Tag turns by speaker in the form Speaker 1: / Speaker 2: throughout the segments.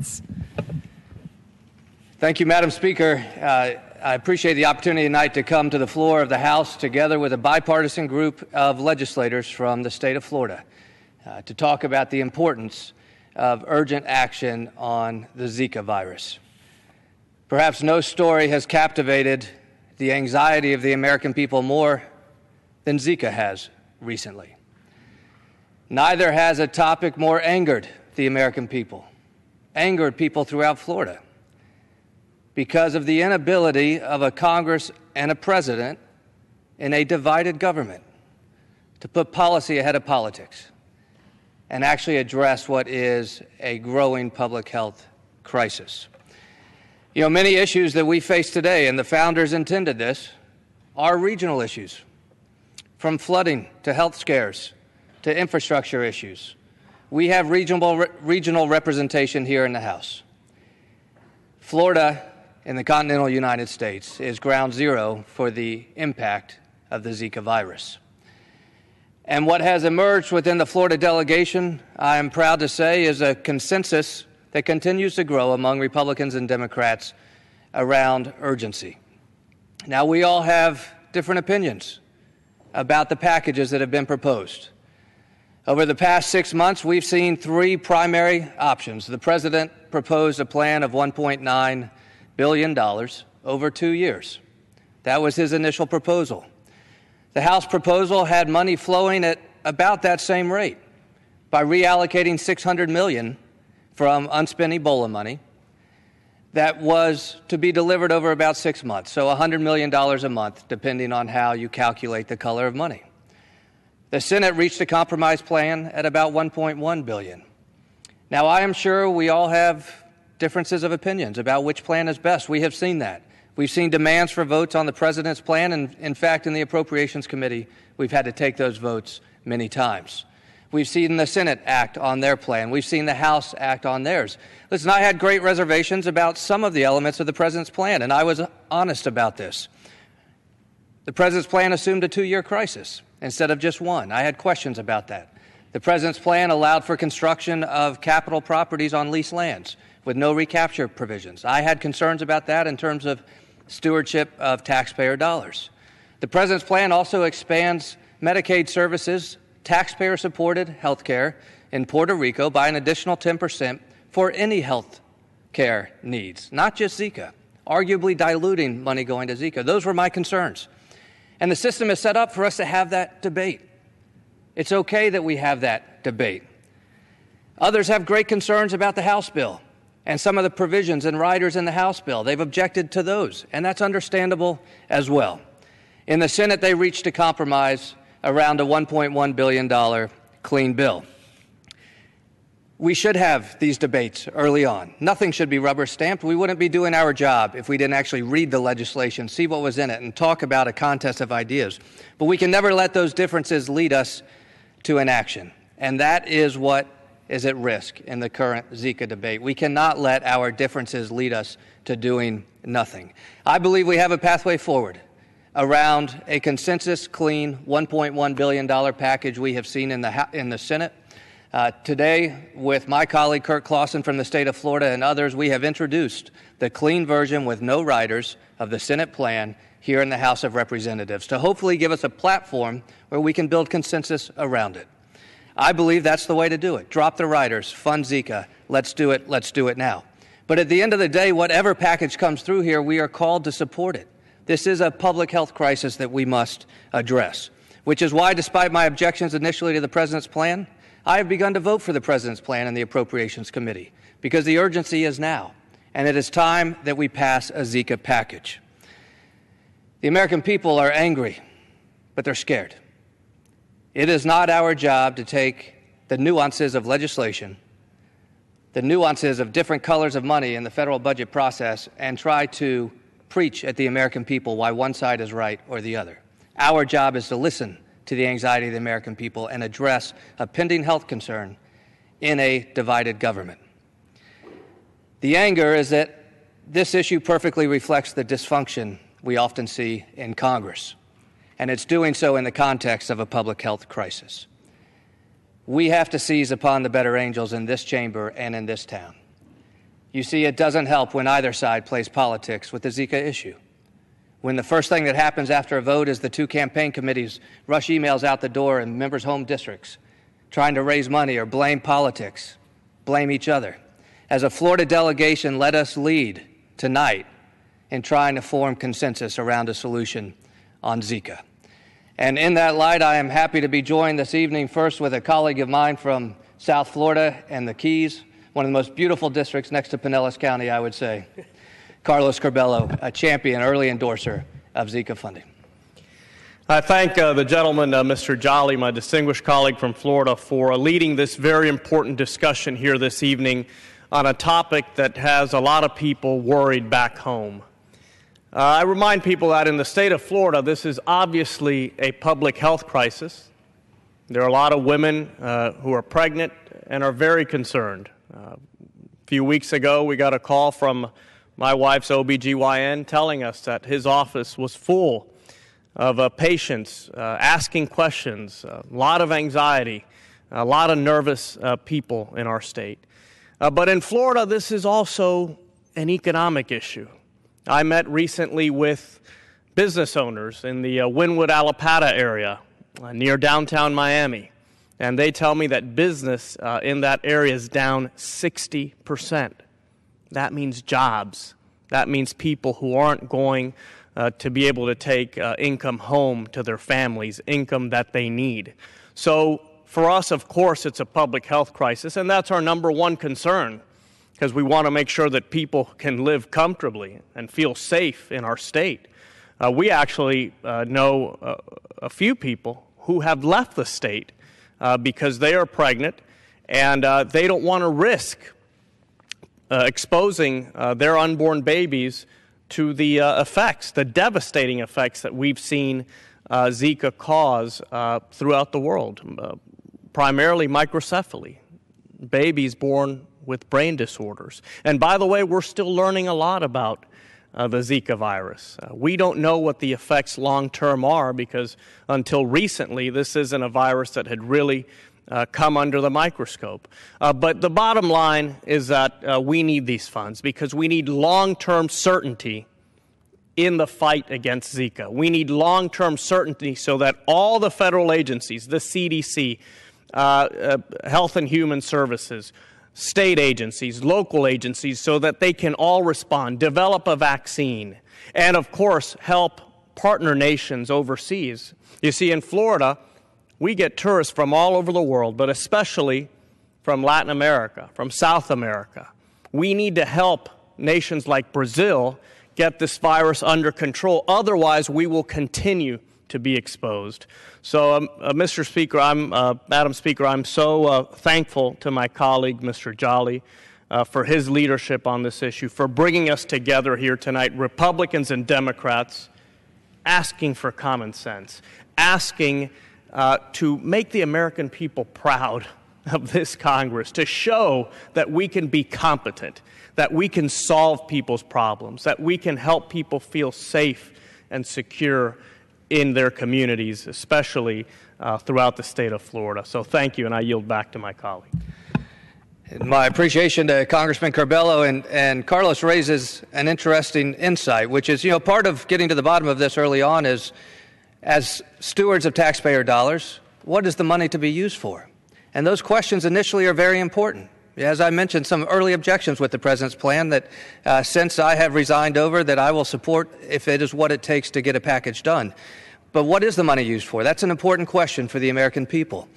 Speaker 1: minutes.
Speaker 2: Thank you, Madam Speaker. I appreciate the opportunity tonight to come to the floor of the House together with a bipartisan group of legislators from the state of Florida to talk about the importance of urgent action on the Zika virus. Perhaps no story has captivated the anxiety of the American people more than Zika has recently. Neither has a topic more angered the American people, angered people throughout Florida, because of the inability of a Congress and a president in a divided government to put policy ahead of politics and actually address what is a growing public health crisis. You know, many issues that we face today, and the founders intended this, are regional issues, from flooding to health scares to infrastructure issues. We have regional representation here in the House. Florida, in the continental United States, is ground zero for the impact of the Zika virus. And what has emerged within the Florida delegation, I am proud to say, is a consensus that continues to grow among Republicans and Democrats around urgency. Now, we all have different opinions about the packages that have been proposed. Over the past 6 months, we've seen three primary options. The president proposed a plan of $1.9 billion over 2 years. That was his initial proposal. The House proposal had money flowing at about that same rate by reallocating $600 million from unspent Ebola money that was to be delivered over about 6 months, so $100 million a month, depending on how you calculate the color of money. The Senate reached a compromise plan at about $1.1 billion. Now, I am sure we all have differences of opinions about which plan is best. We have seen that. We've seen demands for votes on the president's plan, and in fact, in the Appropriations Committee, we've had to take those votes many times. We've seen the Senate act on their plan. We've seen the House act on theirs. Listen, I had great reservations about some of the elements of the president's plan, and I was honest about this. The president's plan assumed a 2-year crisis instead of just one. I had questions about that. The president's plan allowed for construction of capital properties on leased lands with no recapture provisions. I had concerns about that in terms of stewardship of taxpayer dollars. The president's plan also expands Medicaid services, taxpayer-supported health care in Puerto Rico by an additional 10% for any health care needs, not just Zika, arguably diluting money going to Zika. Those were my concerns. And the system is set up for us to have that debate. It's okay that we have that debate. Others have great concerns about the House bill and some of the provisions and riders in the House bill. They've objected to those, and that's understandable as well. In the Senate, they reached a compromise around a $1.1 billion clean bill. We should have these debates early on. Nothing should be rubber stamped. We wouldn't be doing our job if we didn't actually read the legislation, see what was in it, and talk about a contest of ideas. But we can never let those differences lead us to inaction, and that is what is at risk in the current Zika debate. We cannot let our differences lead us to doing nothing. I believe we have a pathway forward around a consensus clean $1.1 billion package we have seen in the Senate. Today, with my colleague Kirk Clausen from the state of Florida and others, we have introduced the clean version with no riders of the Senate plan here in the House of Representatives to hopefully give us a platform where we can build consensus around it. I believe that's the way to do it. Drop the riders, fund Zika. Let's do it now. But at the end of the day, whatever package comes through here, we are called to support it. This is a public health crisis that we must address, which is why, despite my objections initially to the president's plan, I have begun to vote for the president's plan in the Appropriations Committee, because the urgency is now, and it is time that we pass a Zika package. The American people are angry, but they're scared. It is not our job to take the nuances of legislation, the nuances of different colors of money in the federal budget process, and try to preach at the American people why one side is right or the other. Our job is to listen to the anxiety of the American people and address a pending health concern in a divided government. The anger is that this issue perfectly reflects the dysfunction we often see in Congress, and it's doing so in the context of a public health crisis. We have to seize upon the better angels in this chamber and in this town. You see, it doesn't help when either side plays politics with the Zika issue. When the first thing that happens after a vote is the two campaign committees rush emails out the door in members' home districts, trying to raise money or blame politics, blame each other. As a Florida delegation, let us lead tonight in trying to form consensus around a solution on Zika. And in that light, I am happy to be joined this evening first with a colleague of mine from South Florida and the Keys, one of the most beautiful districts next to Pinellas County, I would say, Carlos Curbelo, a champion, early endorser of Zika funding.
Speaker 1: I thank the gentleman, Mr. Jolly, my distinguished colleague from Florida, for leading this very important discussion here this evening on a topic that has a lot of people worried back home. I remind people that in the state of Florida, this is obviously a public health crisis. There are a lot of women who are pregnant and are very concerned. A few weeks ago, we got a call from my wife's OBGYN telling us that his office was full of patients asking questions, a lot of anxiety, a lot of nervous people in our state. But in Florida, this is also an economic issue. I met recently with business owners in the Wynwood, Allapattah area near downtown Miami, and they tell me that business in that area is down 60%. That means jobs. That means people who aren't going to be able to take income home to their families, income that they need. So for us, of course, it's a public health crisis, and that's our number one concern, because we want to make sure that people can live comfortably and feel safe in our state. We actually know a few people who have left the state because they are pregnant and they don't want to risk exposing their unborn babies to the effects, the devastating effects that we've seen Zika cause throughout the world, primarily microcephaly, babies born with brain disorders. And by the way, we're still learning a lot about the Zika virus. We don't know what the effects long-term are because until recently, this isn't a virus that had really come under the microscope. But the bottom line is that we need these funds because we need long-term certainty in the fight against Zika. We need long-term certainty so that all the federal agencies, the CDC, Health and Human Services, state agencies, local agencies, so that they can all respond, develop a vaccine, and of course help partner nations overseas. You see, in Florida, we get tourists from all over the world, but especially from Latin America, from South America. We need to help nations like Brazil get this virus under control. Otherwise, we will continue to be exposed. So, Mr. Speaker, Madam Speaker, I'm so thankful to my colleague, Mr. Jolly, for his leadership on this issue, for bringing us together here tonight, Republicans and Democrats, asking for common sense, asking to make the American people proud of this Congress, to show that we can be competent, that we can solve people's problems, that we can help people feel safe and secure in their communities, especially throughout the state of Florida. So thank you, and I yield back to my colleague.
Speaker 2: My appreciation to Congressman Curbelo, and Carlos raises an interesting insight, which is, part of getting to the bottom of this early on is, as stewards of taxpayer dollars, what is the money to be used for? And those questions initially are very important. As I mentioned, some early objections with the President's plan that since I have resigned over that I will support if it is what it takes to get a package done. But what is the money used for? That's an important question for the American people.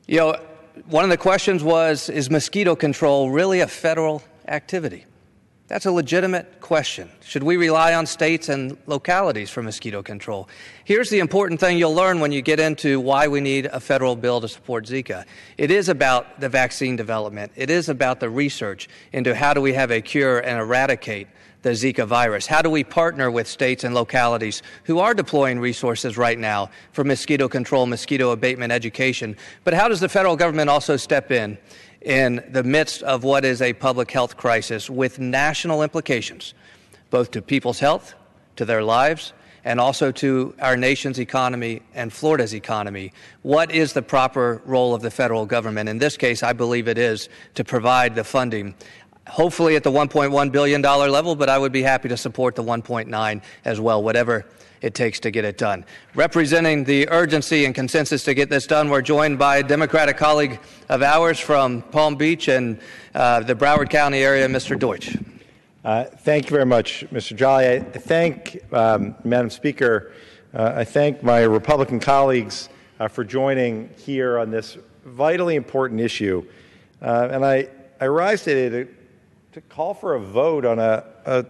Speaker 2: One of the questions was, is mosquito control really a federal activity? That's a legitimate question. Should we rely on states and localities for mosquito control? Here's the important thing you'll learn when you get into why we need a federal bill to support Zika. It is about the vaccine development. It is about the research into how do we have a cure and eradicate the Zika virus. How do we partner with states and localities who are deploying resources right now for mosquito control, mosquito abatement, education? But how does the federal government also step in the midst of what is a public health crisis with national implications, both to people's health, to their lives, and also to our nation's economy and Florida's economy? What is the proper role of the federal government? In this case, I believe it is to provide the funding. hopefully at the $1.1 billion level, but I would be happy to support the 1.9 as well, whatever it takes to get it done. Representing the urgency and consensus to get this done, we're joined by a Democratic colleague of ours from Palm Beach and the Broward County area, Mr. Deutsch.
Speaker 3: Thank you very much, Mr. Jolly. I thank, Madam Speaker, I thank my Republican colleagues for joining here on this vitally important issue. And I rise today to call for a vote on a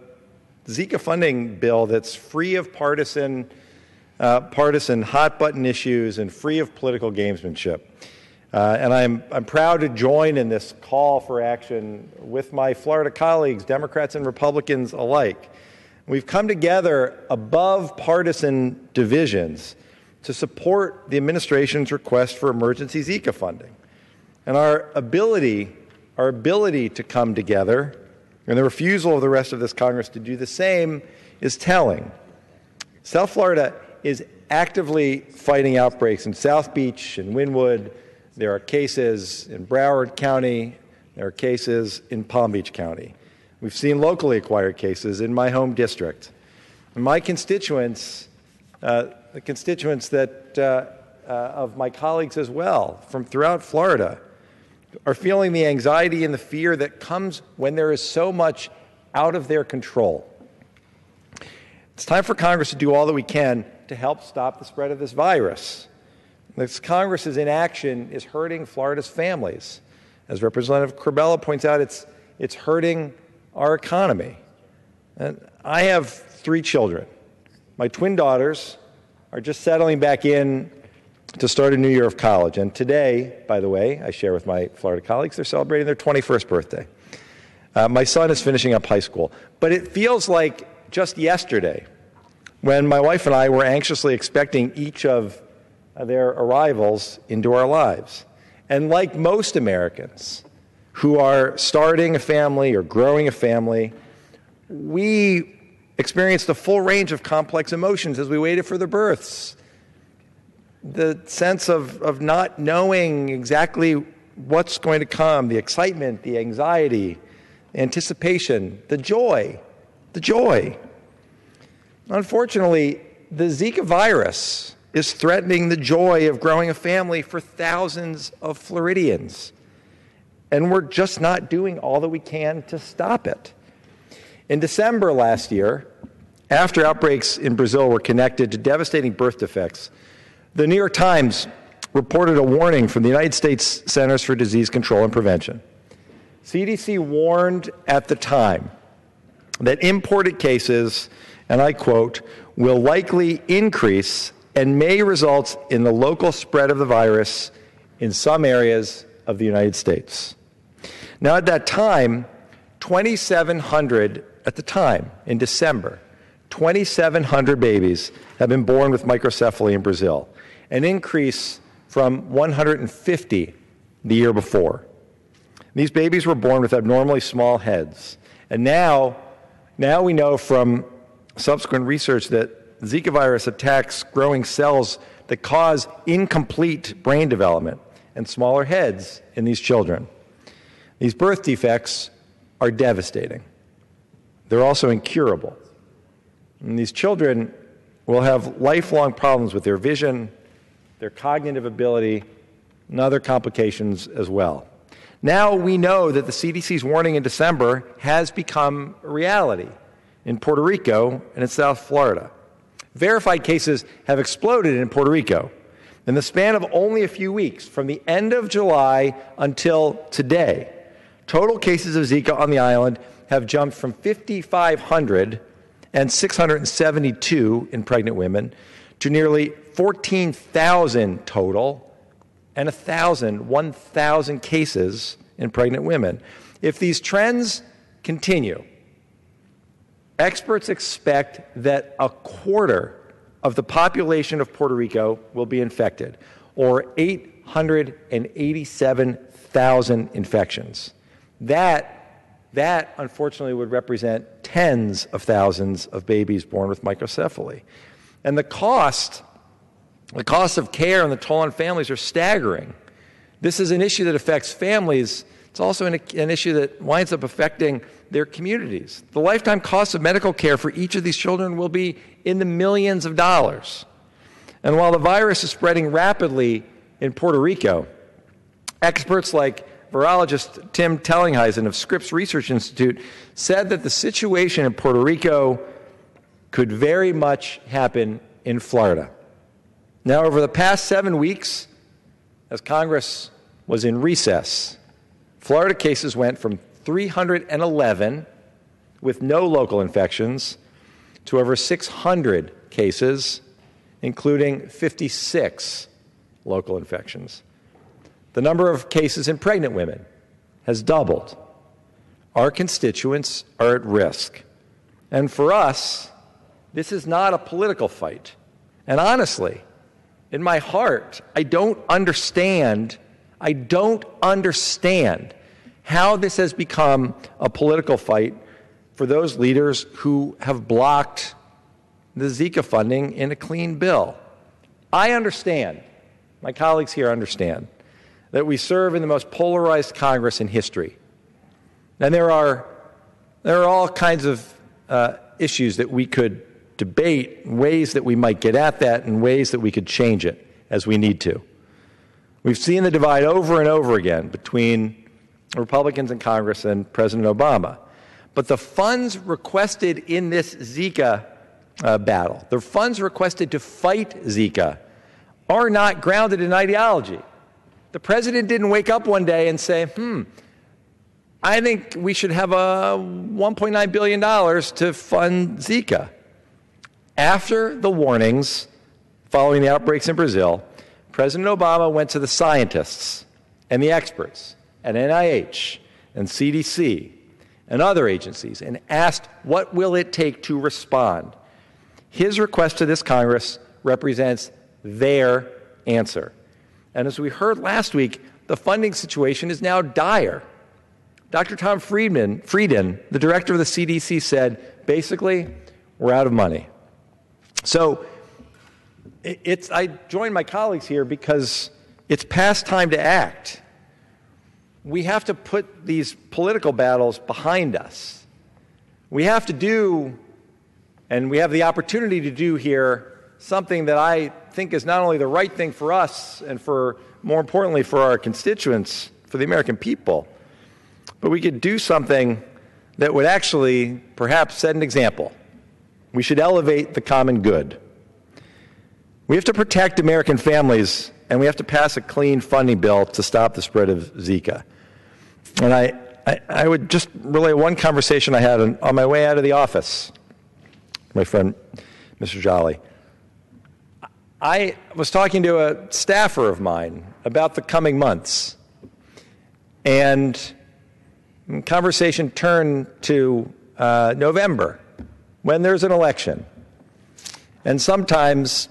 Speaker 3: Zika funding bill that's free of partisan hot-button issues and free of political gamesmanship. And I'm proud to join in this call for action with my Florida colleagues, Democrats and Republicans alike. We've come together above partisan divisions to support the administration's request for emergency Zika funding. And our ability to come together and the refusal of the rest of this Congress to do the same is telling. South Florida is actively fighting outbreaks in South Beach and Wynwood. There are cases in Broward County. There are cases in Palm Beach County. We've seen locally acquired cases in my home district. And my constituents, the constituents of my colleagues as well from throughout Florida, are feeling the anxiety and the fear that comes when there is so much out of their control. It's time for Congress to do all that we can to help stop the spread of this virus. This Congress's inaction is hurting Florida's families. As Representative Corbella points out, it's hurting our economy. And I have 3 children. My twin daughters are just settling back in to start a new year of college. And today, by the way, I share with my Florida colleagues, they're celebrating their 21st birthday. My son is finishing up high school. But it feels like just yesterday when my wife and I were anxiously expecting each of their arrivals into our lives. And like most Americans who are starting a family or growing a family, we experienced a full range of complex emotions as we waited for their births. The sense of not knowing exactly what's going to come, the excitement, the anxiety, anticipation, the joy. Unfortunately, the Zika virus is threatening the joy of growing a family for thousands of Floridians. And we're just not doing all that we can to stop it. In December last year, after outbreaks in Brazil were connected to devastating birth defects, the New York Times reported a warning from the United States Centers for Disease Control and Prevention. CDC warned at the time that imported cases, and I quote, will likely increase and may result in the local spread of the virus in some areas of the United States. Now, at that time, 2,700, at the time, in December, 2,700 babies have been born with microcephaly in Brazil, an increase from 150 the year before. These babies were born with abnormally small heads. And now we know from subsequent research that Zika virus attacks growing cells that cause incomplete brain development and smaller heads in these children. These birth defects are devastating. They're also incurable. And these children will have lifelong problems with their vision, their cognitive ability, and other complications as well. Now we know that the CDC's warning in December has become a reality in Puerto Rico and in South Florida. Verified cases have exploded in Puerto Rico. In the span of only a few weeks, from the end of July until today, total cases of Zika on the island have jumped from 5,500 and 672 in pregnant women to nearly 14,000 total and 1,000 cases in pregnant women. If these trends continue, experts expect that a quarter of the population of Puerto Rico will be infected, or 887,000 infections. That, unfortunately, would represent tens of thousands of babies born with microcephaly. And the cost of care and the toll on families are staggering. This is an issue that affects families It's also an issue that winds up affecting their communities. The lifetime cost of medical care for each of these children will be in the millions of dollars. And while the virus is spreading rapidly in Puerto Rico, experts like virologist Tim Tellinghuisen of Scripps Research Institute said that the situation in Puerto Rico could very much happen in Florida. Now, over the past 7 weeks, as Congress was in recess, Florida cases went from 311 with no local infections to over 600 cases, including 56 local infections. The number of cases in pregnant women has doubled. Our constituents are at risk. And for us, this is not a political fight. And honestly, in my heart, I don't understand how this has become a political fight for those leaders who have blocked the Zika funding in a clean bill. I understand, my colleagues here understand, that we serve in the most polarized Congress in history. And there are all kinds of issues that we could debate, ways that we might get at that, and ways that we could change it as we need to. We've seen the divide over and over again between Republicans in Congress and President Obama. But the funds requested in this Zika battle, the funds requested to fight Zika, are not grounded in ideology. The president didn't wake up one day and say, I think we should have a $1.9 billion to fund Zika. After the warnings following the outbreaks in Brazil, President Obama went to the scientists and the experts at NIH and CDC and other agencies and asked, what will it take to respond? His request to this Congress represents their answer. And as we heard last week, the funding situation is now dire. Dr. Tom Frieden, the director of the CDC, said, basically, we're out of money. So I join my colleagues here because it's past time to act. We have to put these political battles behind us. We have to do, and we have the opportunity to do here, something that I think is not only the right thing for us and for, more importantly, for our constituents, for the American people, but we could do something that would actually perhaps set an example. We should elevate the common good. We have to protect American families, and we have to pass a clean funding bill to stop the spread of Zika. And I would just relay one conversation I had on my way out of the office, my friend, Mr. Jolly. I was talking to a staffer of mine about the coming months, and the conversation turned to November, when there's an election. And sometimes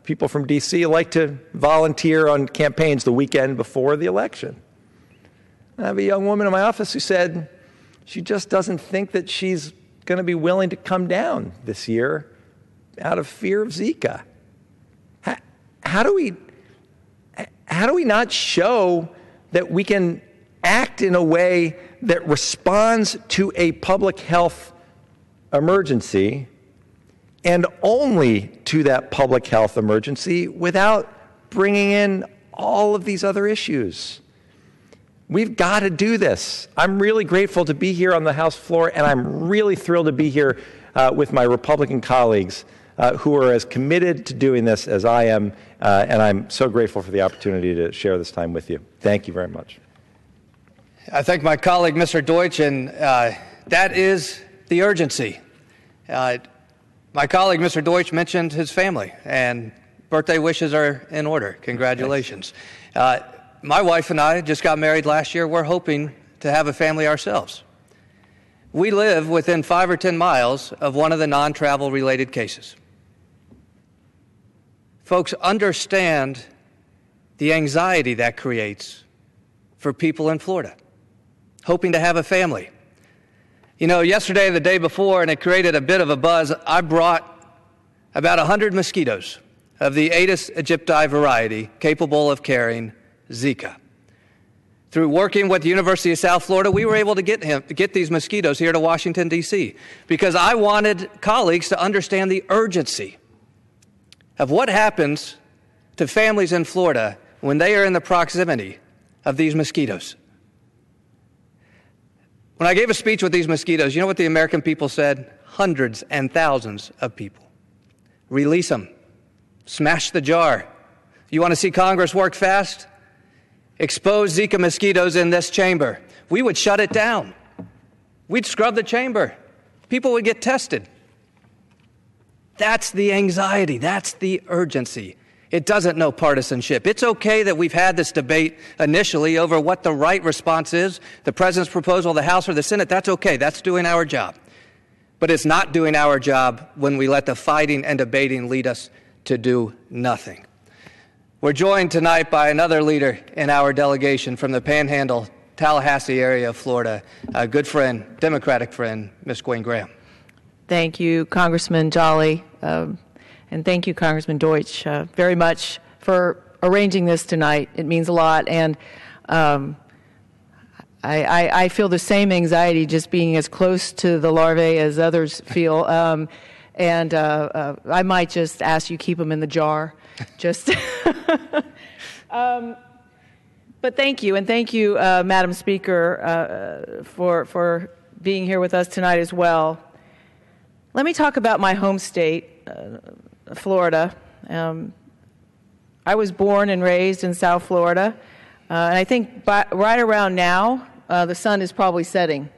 Speaker 3: people from D.C. like to volunteer on campaigns the weekend before the election. I have a young woman in my office who said she just doesn't think that she's going to be willing to come down this year out of fear of Zika. How do we not show that we can act in a way that responds to a public health emergency, and only to that public health emergency, without bringing in all of these other issues? We've got to do this. I'm really grateful to be here on the House floor, and I'm really thrilled to be here with my Republican colleagues who are as committed to doing this as I am, and I'm so grateful for the opportunity to share this time with you. Thank you very much.
Speaker 2: I thank my colleague, Mr. Deutsch, and that is the urgency. My colleague, Mr. Deutsch, mentioned his family, and birthday wishes are in order. Congratulations. My wife and I just got married last year. We're hoping to have a family ourselves. We live within 5 or 10 miles of one of the non-travel related cases. Folks, understand the anxiety that creates for people in Florida, hoping to have a family. You know, yesterday, the day before, and it created a bit of a buzz, I brought about 100 mosquitoes of the Aedes aegypti variety capable of carrying Zika. Through working with the University of South Florida, we were able to get these mosquitoes here to Washington, D.C., because I wanted colleagues to understand the urgency of what happens to families in Florida when they are in the proximity of these mosquitoes. When I gave a speech with these mosquitoes, you know what the American people said? Hundreds and thousands of people. Release them. Smash the jar. You want to see Congress work fast? Expose Zika mosquitoes in this chamber. We would shut it down. We'd scrub the chamber. People would get tested. That's the anxiety. That's the urgency. It doesn't know partisanship. It's okay that we've had this debate initially over what the right response is, the president's proposal, the House or the Senate. That's okay. That's doing our job. But it's not doing our job when we let the fighting and debating lead us to do nothing. We're joined tonight by another leader in our delegation from the Panhandle, Tallahassee area of Florida, a good friend, Democratic friend, Ms. Gwen Graham.
Speaker 4: Thank you, Congressman Jolly, and thank you, Congressman Deutsch, very much for arranging this tonight. It means a lot, and I feel the same anxiety just being as close to the larvae as others feel, and I might just ask you keep them in the jar, just. But thank you, and thank you, Madam Speaker, for being here with us tonight as well. Let me talk about my home state, Florida. I was born and raised in South Florida, and I think right around now, the sun is probably setting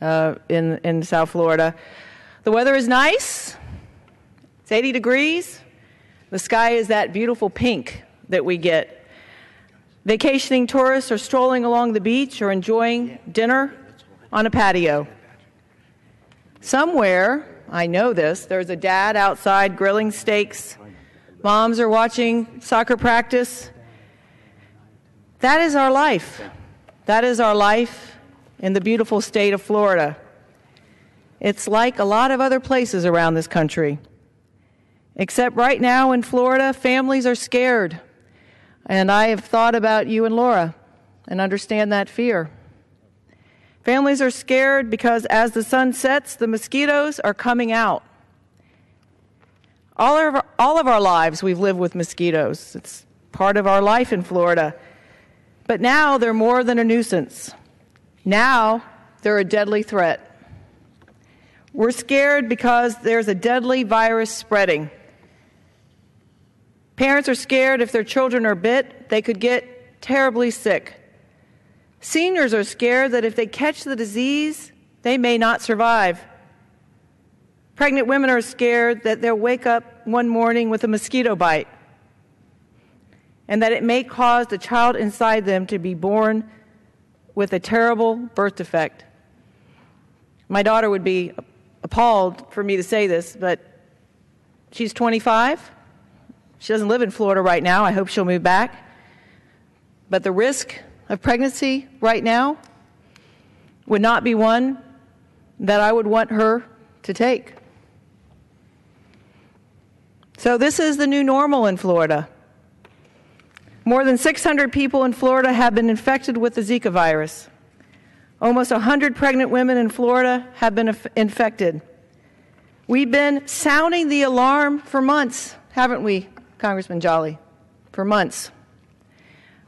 Speaker 4: in South Florida. The weather is nice. It's 80 degrees. The sky is that beautiful pink that we get. Vacationing tourists are strolling along the beach or enjoying dinner on a patio. Somewhere, I know this, there's a dad outside grilling steaks. Moms are watching soccer practice. That is our life. That is our life in the beautiful state of Florida. It's like a lot of other places around this country. Except right now in Florida, families are scared. And I have thought about you and Laura and understand that fear. Families are scared because as the sun sets, the mosquitoes are coming out. All of our lives we've lived with mosquitoes. It's part of our life in Florida. But now they're more than a nuisance. Now they're a deadly threat. We're scared because there's a deadly virus spreading. Parents are scared if their children are bit, they could get terribly sick. Seniors are scared that if they catch the disease, they may not survive. Pregnant women are scared that they'll wake up one morning with a mosquito bite and that it may cause the child inside them to be born with a terrible birth defect. My daughter would be appalled for me to say this, but she's 25. She doesn't live in Florida right now. I hope she'll move back. But the risk of pregnancy right now would not be one that I would want her to take. So this is the new normal in Florida. More than 600 people in Florida have been infected with the Zika virus. Almost 100 pregnant women in Florida have been infected. We've been sounding the alarm for months, haven't we, Congressman Jolly? For months.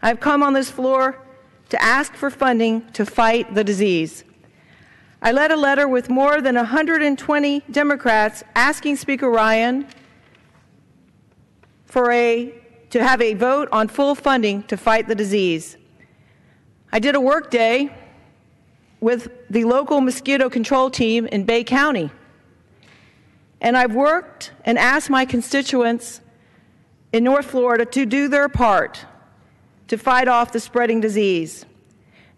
Speaker 4: I've come on this floor to ask for funding to fight the disease. I led a letter with more than 120 Democrats asking Speaker Ryan to have a vote on full funding to fight the disease. I did a work day with the local mosquito control team in Bay County. And I've worked and asked my constituents in North Florida to do their part to fight off the spreading disease.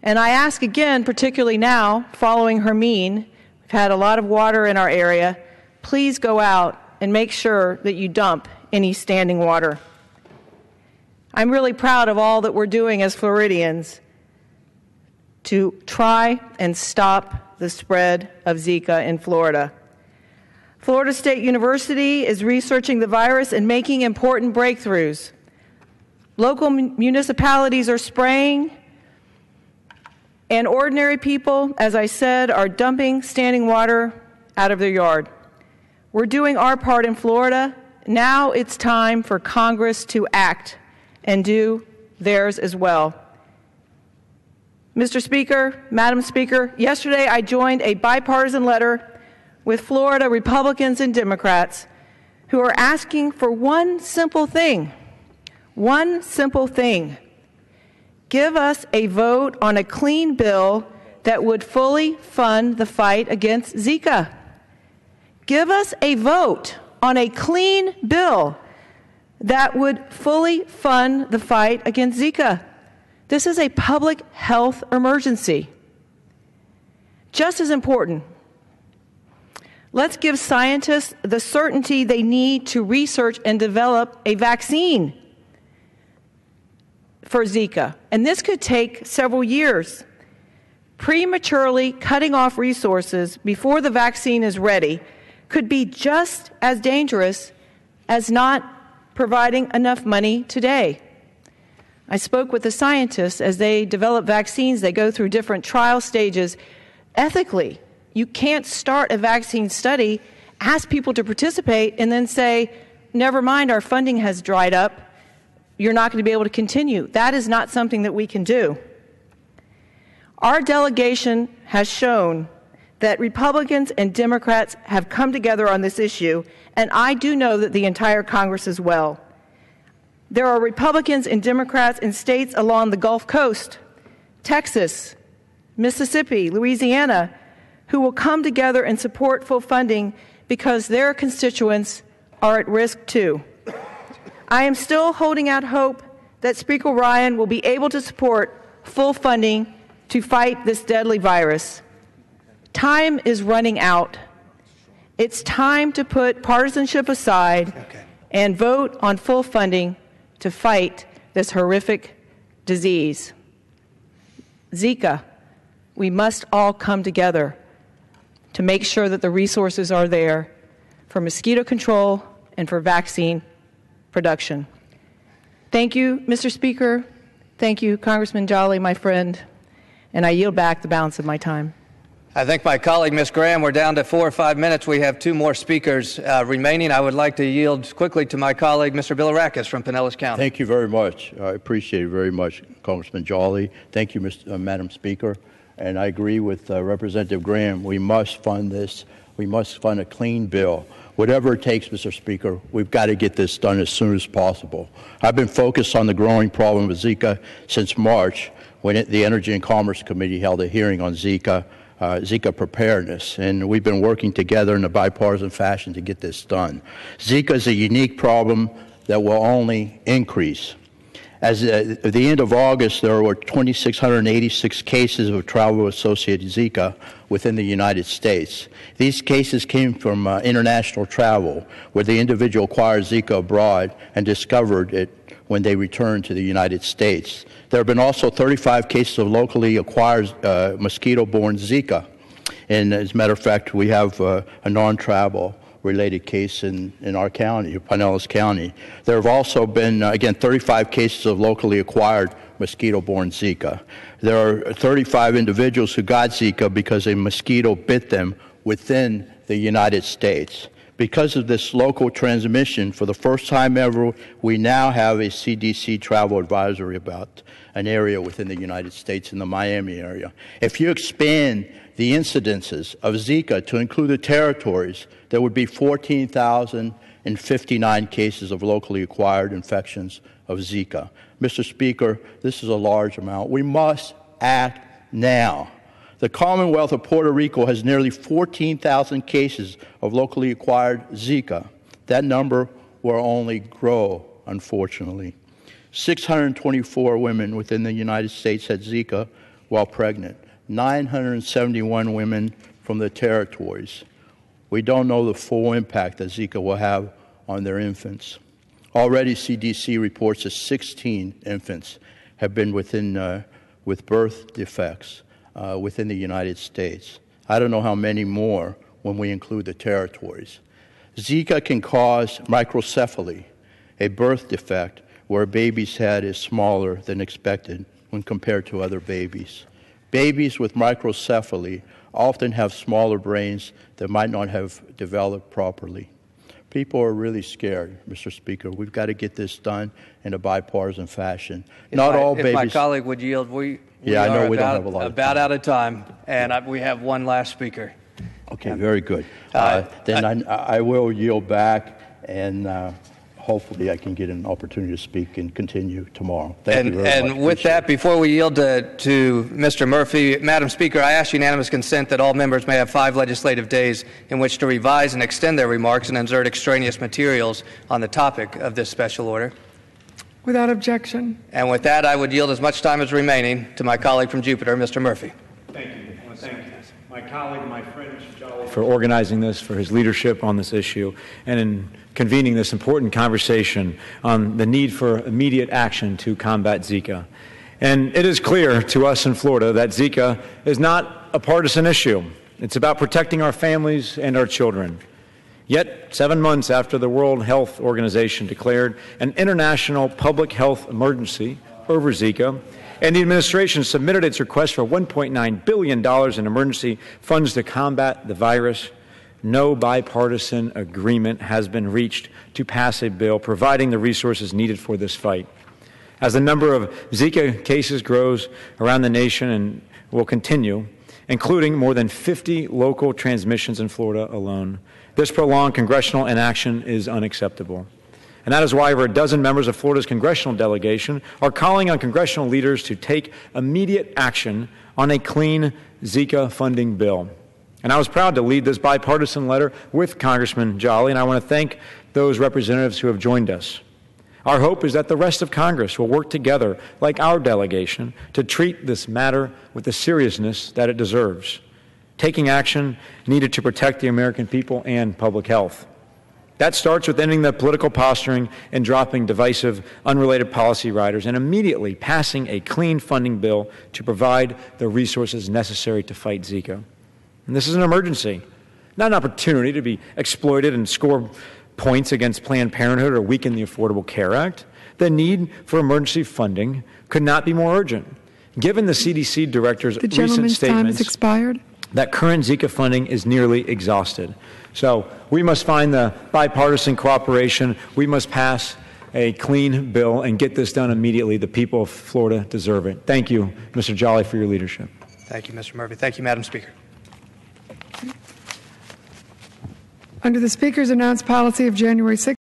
Speaker 4: And I ask again, particularly now, following Hermine, we've had a lot of water in our area, please go out and make sure that you dump any standing water. I'm really proud of all that we're doing as Floridians to try and stop the spread of Zika in Florida. Florida State University is researching the virus and making important breakthroughs. Local municipalities are spraying. And ordinary people, as I said, are dumping standing water out of their yard. We're doing our part in Florida. Now it's time for Congress to act and do theirs as well. Mr. Speaker, Madam Speaker, yesterday I joined a bipartisan letter with Florida Republicans and Democrats who are asking for one simple thing. Give us a vote on a clean bill that would fully fund the fight against Zika. Give us a vote on a clean bill that would fully fund the fight against Zika. This is a public health emergency. Just as important, let's give scientists the certainty they need to research and develop a vaccine for Zika. And this could take several years. Prematurely cutting off resources before the vaccine is ready could be just as dangerous as not providing enough money today. I spoke with the scientists. As they develop vaccines, they go through different trial stages. Ethically, you can't start a vaccine study, ask people to participate, and then say, never mind, our funding has dried up. You're not going to be able to continue. That is not something that we can do. Our delegation has shown that Republicans and Democrats have come together on this issue, and I do know that the entire Congress as well. There are Republicans and Democrats in states along the Gulf Coast, Texas, Mississippi, Louisiana, who will come together and support full funding because their constituents are at risk too. I am still holding out hope that Speaker Ryan will be able to support full funding to fight this deadly virus. Time is running out. It's time to put partisanship aside and vote on full funding to fight this horrific disease. Zika, we must all come together to make sure that the resources are there for mosquito control and for vaccine production. Thank you, Mr. Speaker. Thank you, Congressman Jolly, my friend, and I yield back the balance of my time.
Speaker 2: I thank my colleague, Ms. Graham. We're down to 4 or 5 minutes. We have 2 more speakers remaining. I would like to yield quickly to my colleague, Mr. Bilirakis from Pinellas County.
Speaker 5: Thank you very much. I appreciate it very much, Congressman Jolly. Thank you, Madam Speaker. And I agree with Representative Graham. We must fund this. We must fund a clean bill. Whatever it takes, Mr. Speaker, we've got to get this done as soon as possible. I've been focused on the growing problem with Zika since March, when the Energy and Commerce Committee held a hearing on Zika preparedness, and we've been working together in a bipartisan fashion to get this done. Zika is a unique problem that will only increase. As at the end of August, there were 2,686 cases of travel-associated Zika within the United States. These cases came from international travel, where the individual acquired Zika abroad and discovered it when they returned to the United States. There have been also 35 cases of locally acquired mosquito-borne Zika. And as a matter of fact, we have a non-travel related case in our county, Pinellas County. There have also been, again, 35 cases of locally acquired mosquito-borne Zika. There are 35 individuals who got Zika because a mosquito bit them within the United States. Because of this local transmission, for the first time ever, we now have a CDC travel advisory about an area within the United States in the Miami area. If you expand the incidences of Zika to include the territories, there would be 14,059 cases of locally acquired infections of Zika. Mr. Speaker, this is a large amount. We must act now. The Commonwealth of Puerto Rico has nearly 14,000 cases of locally acquired Zika. That number will only grow, unfortunately. 624 women within the United States had Zika while pregnant. 971 women from the territories. We don't know the full impact that Zika will have on their infants. Already, CDC reports that 16 infants have been with birth defects within the United States. I don't know how many more when we include the territories. Zika can cause microcephaly, a birth defect where a baby's head is smaller than expected when compared to other babies. Babies with microcephaly often have smaller brains that might not have developed properly. People are really scared, Mr. Speaker. We've got to get this done in a bipartisan fashion.
Speaker 2: If my colleague would yield, we
Speaker 5: I know we
Speaker 2: about,
Speaker 5: don't have a lot of
Speaker 2: about
Speaker 5: time.
Speaker 2: out of time, and we have one last speaker.
Speaker 5: Okay, very good. Then I will yield back, and hopefully I can get an opportunity to speak and continue tomorrow. Thank you very much.
Speaker 2: And with that, before we yield to Mr. Murphy, Madam Speaker, I ask unanimous consent that all members may have 5 legislative days in which to revise and extend their remarks and insert extraneous materials on the topic of this special order.
Speaker 6: Without objection.
Speaker 2: And with that, I would yield as much time as remaining to my colleague from Jupiter, Mr. Murphy.
Speaker 7: Thank you. I want to thank my colleague, my friend, Mr. Jolly, for organizing this, for his leadership on this issue, and in convening this important conversation on the need for immediate action to combat Zika. And it is clear to us in Florida that Zika is not a partisan issue. It's about protecting our families and our children. Yet, 7 months after the World Health Organization declared an international public health emergency over Zika, and the administration submitted its request for $1.9 billion in emergency funds to combat the virus, no bipartisan agreement has been reached to pass a bill providing the resources needed for this fight. As the number of Zika cases grows around the nation and will continue, including more than 50 local transmissions in Florida alone, this prolonged congressional inaction is unacceptable. And that is why over a dozen members of Florida's congressional delegation are calling on congressional leaders to take immediate action on a clean Zika funding bill. And I was proud to lead this bipartisan letter with Congressman Jolly, and I want to thank those representatives who have joined us. Our hope is that the rest of Congress will work together, like our delegation, to treat this matter with the seriousness that it deserves, taking action needed to protect the American people and public health. That starts with ending the political posturing and dropping divisive, unrelated policy riders and immediately passing a clean funding bill to provide the resources necessary to fight Zika. And this is an emergency, not an opportunity to be exploited and score points against Planned Parenthood or weaken the Affordable Care Act. The need for emergency funding could not be more urgent. Given the CDC director's recent statements
Speaker 6: time has expired.
Speaker 7: That current Zika funding is nearly exhausted. So we must find the bipartisan cooperation. We must pass a clean bill and get this done immediately. The people of Florida deserve it. Thank you, Mr. Jolly, for your leadership.
Speaker 2: Thank you, Mr. Murphy. Thank you, Madam Speaker.
Speaker 6: Under the Speaker's announced policy of January 6,